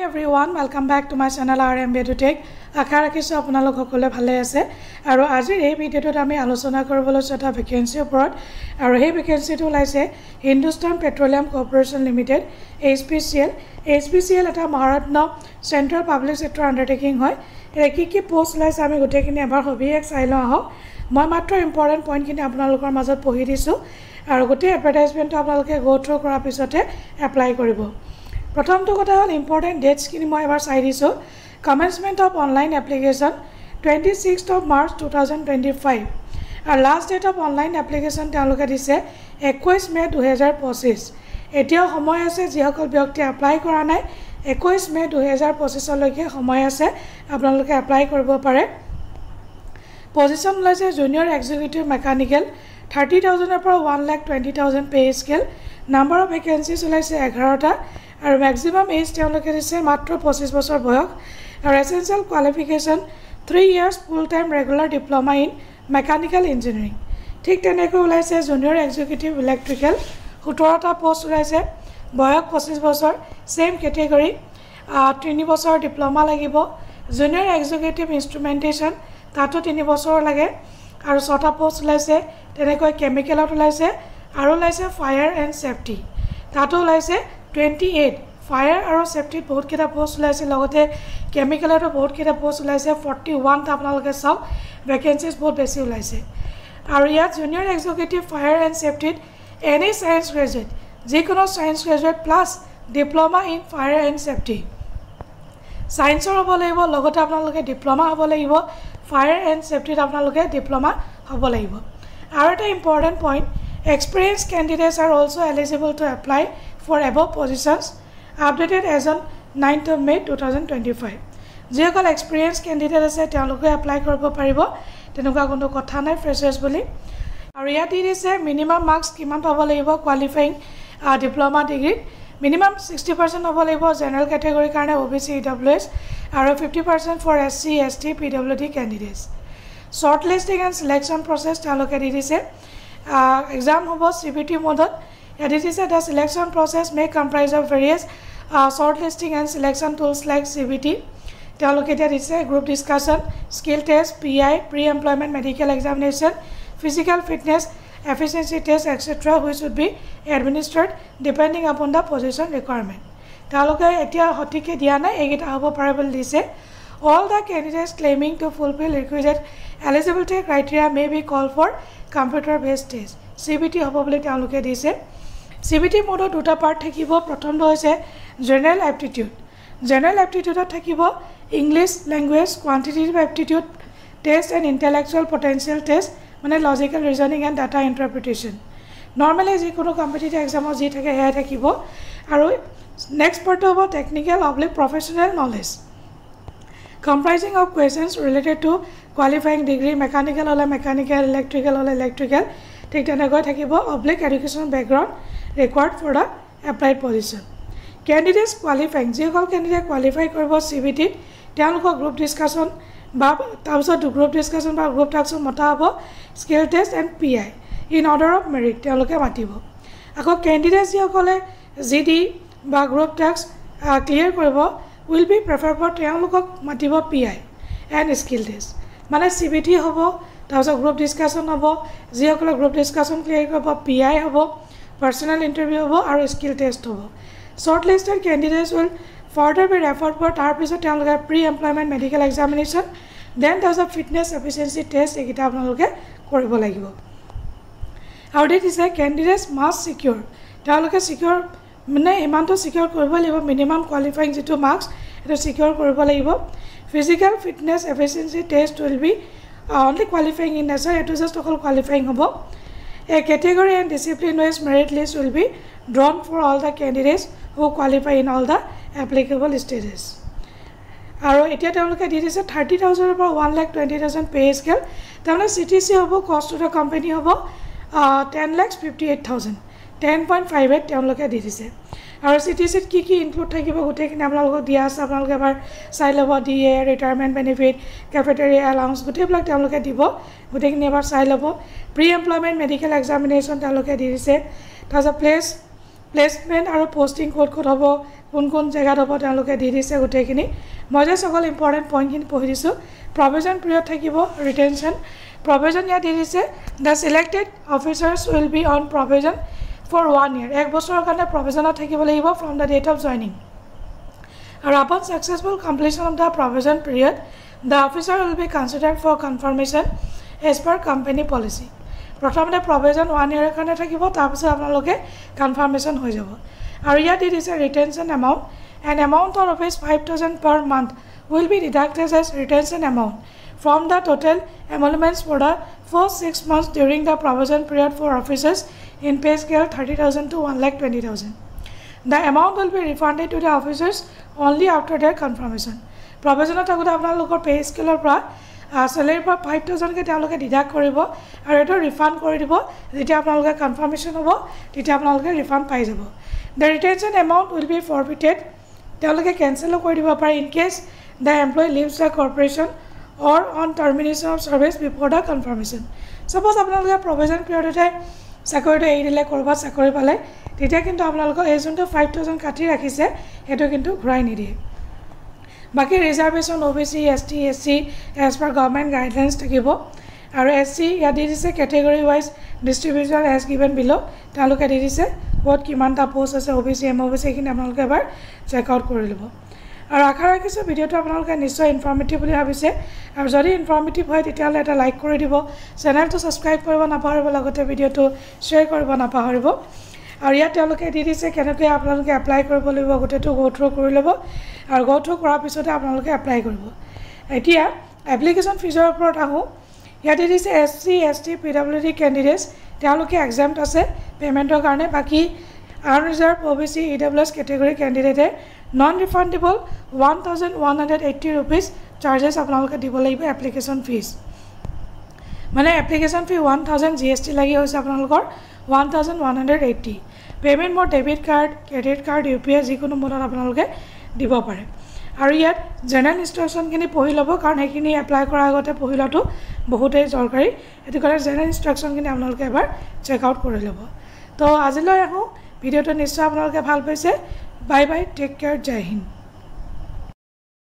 everyone, welcome back to my channel RMB EduTech. আশা ৰাখিছো আপোনালোক সকলোৱে ভালে আছে আৰু আজিৰ এই ভিডিঅ'টোত আমি আলোচনা কৰিব লৈছো এটা ভেকেন্সি ওপৰত আৰু এই ভেকেন্সিটো লাইছে Hindustan petroleum corporation limited HPCL এটা মহাৰত্ন সেন্ট্ৰাল পাব্লিক সেক্টৰ আন্ডাৰটেকিং হয় এৰ কি পোষ্ট লাইছে আমি গোটেইখিনি এবাৰ হবি এক চাই লওঁ আহক মই মাত্ৰ ইম্পৰ্টেন্ট পইণ্টখিনি আপোনালোকৰ মাজত পঢ়ি দিছো আৰু গোটেই এডভাৰটাইজমেন্টটো আপোনালোকে গো থ্ৰু কৰাৰ পিছতে এপ্লাই কৰিব প্ৰথমটো কথা হল ইম্পৰ্টেন্ট ডেটস কিনি মই এবাৰ চাই দিছো commencement of online application 26th of March 2025 and last date of online application তেওঁলোকে দিছে 21 মে 2025 এতিয়াও সময় আছে যিসকল ব্যক্তি এপ্লাই কৰা নাই 21 মে 2025 লৈকে সময় আছে আপোনালোকে এপ্লাই কৰিব পাৰে পজিশন লৈছে জুনিয়ৰ এক্সিকিউটিভ মেকানিক্যাল 30000 পৰা 1,20,000 পে স্কেল নাম্বাৰ অফ ভেকেন্সিজ ওলাইছে 11টা আৰু ম্যাক্সিমাম এজ তেওঁলোকে দিছে মাত্ৰ 25 বছৰ বয়স আৰু essential qualification 3 years full time regular diploma in mechanical engineering ঠিক তেনেকৈ ওলাইছে জুনিয়ৰ এক্সিকিউটিভ ইলেক্ট্ৰিক্যাল 17টা পোষ্ট ওলাইছে বয়স 25 বছৰ সেম ক্যাটেগৰি 3 বছৰ ডিপ্লোমা লাগিব জুনিয়ৰ এক্সিকিউটিভ ইনস্ট্ৰুমেন্টেশন তাতো 3 বছৰ লাগে আৰু 6টা পোষ্ট ওলাইছে তেনেকৈ কেমিকেলত ওলাইছে আৰু ওলাইছে ফায়াৰ এণ্ড সেফটি তাতো ওলাইছে 28 ফায়াৰ আৰু সেফটি বহুত কেটা পোষ্ট ওলাইছে লগতে কেমিকেলতো বহুত কেটা পোষ্ট ওলাইছে 41 টা আপোনালোকে চাওক ভেকেন্সিজ বহুত বেছি ওলাইছে আৰু ইয়াত জুনিয়ৰ এক্সিকিউটিভ ফায়াৰ এণ্ড সেফটিত এনি সায়েন্স গ্ৰেজুৱেট যিকোনো science graduate plus diploma in fire and safety সায়েন্সৰ হ'ব লাগিব লগতে আপোনালোকে ডিপ্লোমা হ'ব লাগিব ফায়াৰ এণ্ড সেফটিত আপোনালোকে ডিপ্লোমা হ'ব লাগিব আৰু এটা important point experienced candidates are also eligible to apply for above positions updated as on 9th of May 2025 যিসকল এক্সপেৰিয়েন্স ক্যান্ডিডেট আছে তেওঁলোকে এপ্লাই কৰিব পাৰিব তেনেকুৱা কোনো কথা নাই ফ্ৰেছাৰ্ছ বুলি আৰু ইয়াত দিছে মিনিমাম মাৰ্কস কিমান পাব লাগিব কোৱালিফাইং ডিপ্লোমা ডিগ্ৰী মিনিমাম 60% হ'ব লাগিব জেনাৰেল ক্যাটেগৰি কাৰণে OBC EWS আৰু 50% for SC ST PWD candidates shortlisting and selection process তেওঁলোকে দিছে exam hobo CBT model this is the selection process may comprise of various shortlisting and selection tools like CBT allocated is a group discussion skill test PI pre-employment medical examination physical fitness efficiency test etc which should be administered depending upon the position requirement taloke etia hotike dia na egita hobo parable dise all the candidates claiming to fulfill requisite eligibility criteria may be called for computer based test CBT hobo bole তেওঁলোকে দিছে CBT মোডৰ দুটা part থাকিব প্ৰথমটো হৈছে general aptitude থাকিব English language quantitative aptitude test and intellectual potential test মানে logical reasoning and data interpretation normally যি কোনো কম্পিটিটিভ এক্সামত যি থাকে হেয়া থাকিব আৰু নেক্সট পাৰ্টটো হ'ব technical oblique professional knowledge comprising of questions related to qualifying degree mechanical or mechanical electrical or electrical ঠিক তেনেকৈ থাকিব oblique educational background required for the applied position candidates qualifying যিসকল candidate qualify কৰিব CBT তেওঁলোকৰ group discussion বা তাৰপিছত group discussion বা group task মতা হ'ব skill test and PI in order of merit তেওঁলোকে মাতিব আকৌ candidates যিসকলে GD বা group task clear কৰিব will be preferred for তেওঁলোকক মাতিব PI and skill test মানে CBT হ'ব তাৰপিছত গ্ৰুপ ডিসকাশন হ'ব যিসকল গ্ৰুপ ডিসকাশন ক্লিয়াৰ কৰিব PI হ'ব পাৰ্সোনাল ইন্টাৰভিউ হ'ব আৰু স্কিল টেষ্ট হ'ব shortlisted candidates will further be referred for তাৰ পিছত তেওঁলোকে pre employment medical examination then তাৰপিছত ফিটনেস এফিচিয়েন্সি টেষ্ট একিটা আপোনালোকে কৰিব লাগিব আৰু this is candidates must secure তেওঁলোকে সিকিউৰ মানে ইমানটো সিকিউৰ কৰিব লাগিব মিনিমাম কোৱালিফাইং যেটো মাৰ্কস এটো সিকিউৰ কৰিব লাগিব physical fitness efficiency test will be only qualifying in nature it is just all qualifying hobo a category and discipline wise merit list will be drawn for all the candidates who qualify in all the applicable stages aro etia তেওঁলোকে দিছে 30000 পৰা 1,20,000 pay scale তাৰমানে CTC hobo cost to the company hobo 10,58,000 10.58 তেওঁলোকে দিছে আৰু CTC কি include থাকিব গোটেইখিনি আপোনালোকক দিয়া আছে আপোনালোকে এবাৰ চাই ল'ব DA ৰিটায়াৰমেন্ট বেনিফিট ক্যাফেটেৰিয়া এলাউন্স গোটেইবিলাক তেওঁলোকে দিব গোটেইখিনি এবাৰ চাই ল'ব প্ৰি এমপ্লয়মেন্ট মেডিকেল এক্সামিনেশন তেওঁলোকে দিছে তাৰপিছত প্লেচমেণ্ট আৰু পোষ্টিং ক'ত ক'ত হ'ব কোন জেগাত হ'ব তেওঁলোকে দি দিছে গোটেইখিনি মই জাষ্ট অকল ইম্পৰ্টেণ্ট পইণ্টখিনি পঢ়ি দিছোঁ প্ৰভিজন পিৰিয়ড থাকিব ৰিটেনশ্যন প্ৰভিজন ইয়াত দি দিছে the selected officers will be on probation for 1 year 1 বছৰৰ কাৰণে প্ৰভিজনত থাকিব লাগিব from the date of joining আৰু upon successful completion of the probation period the officer will be considered for confirmation as per company policy প্ৰথমতে probation 1 year কাৰণে থাকিব তাৰপিছত আপোনালোকে কনফাৰ্মেশ্যন হৈ যাব আৰু ইয়াত দি দিছে retention amount N amount of rupees 5,000 per month will be deducted as retention amount from the total emoluments for the first 6 months during the provision period for officers in pay scale 30,000 to 1,20,000. The amount will be refunded to the officers only after their confirmation. Provision of the pay scale salary 5,000 ke তেওঁলোকে deduct কৰিব আৰু এটা ৰিফান্ড কৰি দিব যেতিয়া আপোনালোকে confirmation হ'ব তেতিয়া আপোনালোকে ৰিফান্ড পাই যাব the retention amount will be forfeited তেওঁলোকে কেনসেল কৰি দিব পাৰে in case the employee leaves the corporation or on termination of service before the confirmation suppose আপোনালোকে provision periodতে চাকৰিটো এৰি দিলে কৰবাত চাকৰি পালে তেতিয়া কিন্তু আপোনালোকৰ এই যোনটো 5,000 কাটি ৰাখিছে সেইটো কিন্তু ঘূৰাই নিদিয়ে বাকি reservation OBC ST SC as per government guidelines থাকিব আৰু SC ইয়াত দি দিছে category wise distribution as given below তেওঁলোকে দি দিছে ক'ত কিমানটা পোষ্ট আছে OBC MOBC খিনি আপোনালোকে এবাৰ চেক আউট কৰি ল'ব আৰু আশা ৰাখিছোঁ ভিডিঅ'টো আপোনালোকে নিশ্চয় ইনফৰ্মেটিভ বুলি ভাবিছে আৰু যদি ইনফৰ্মেটিভ হয় তেতিয়াহ'লে এটা লাইক কৰি দিব চেনেলটো ছাবস্ক্ৰাইব কৰিব নাপাহৰিব লগতে ভিডিঅ'টো শ্বেয়াৰ কৰিব নাপাহৰিব আৰু ইয়াত তেওঁলোকে দি দিছে কেনেকৈ আপোনালোকে এপ্লাই কৰিব লাগিব গোটেইটো গো থ্ৰু কৰি ল'ব আৰু গো থ্ৰু কৰাৰ পিছতে আপোনালোকে এপ্লাই কৰিব এতিয়া এপ্লিকেশ্যন ফিজৰ ওপৰত আহোঁ ইয়াত দি দিছে SC ST PWD কেণ্ডিডেটছ তেওঁলোকে এক্সাম্ট আছে পে'মেণ্টৰ কাৰণে বাকী আনৰিজাৰ্ভ OBC EWS কেটেগৰী কেণ্ডিডেটে নন ৰিফাণ্ডেবল 1,180 rupees চাৰ্জেছ আপোনালোকে দিব লাগিব এপ্লিকেশ্যন ফিজ মানে এপ্লিকেশ্যন ফি 1,000 GST লাগি হৈছে আপোনালোকৰ 1,180 পে'মেণ্ট মোৰ debit card credit card UPI যিকোনো মোডত আপোনালোকে দিব পাৰে আৰু ইয়াত জেনেৰেল ইনষ্ট্ৰাকশ্যনখিনি পঢ়ি ল'ব কাৰণ সেইখিনি এপ্লাই কৰাৰ আগতে পঢ়ি লোৱাটো বহুতেই দৰকাৰী সেইটো কাৰণে জেনেৰেল ইনষ্ট্ৰাকশ্যনখিনি আপোনালোকে এবাৰ চেক আউট কৰি ল'ব তো আজিলৈ আহোঁ ভিডিঅ'টো নিশ্চয় আপোনালোকে ভাল পাইছে বাই বাই টেক কেয়াৰ জয় হিন্দ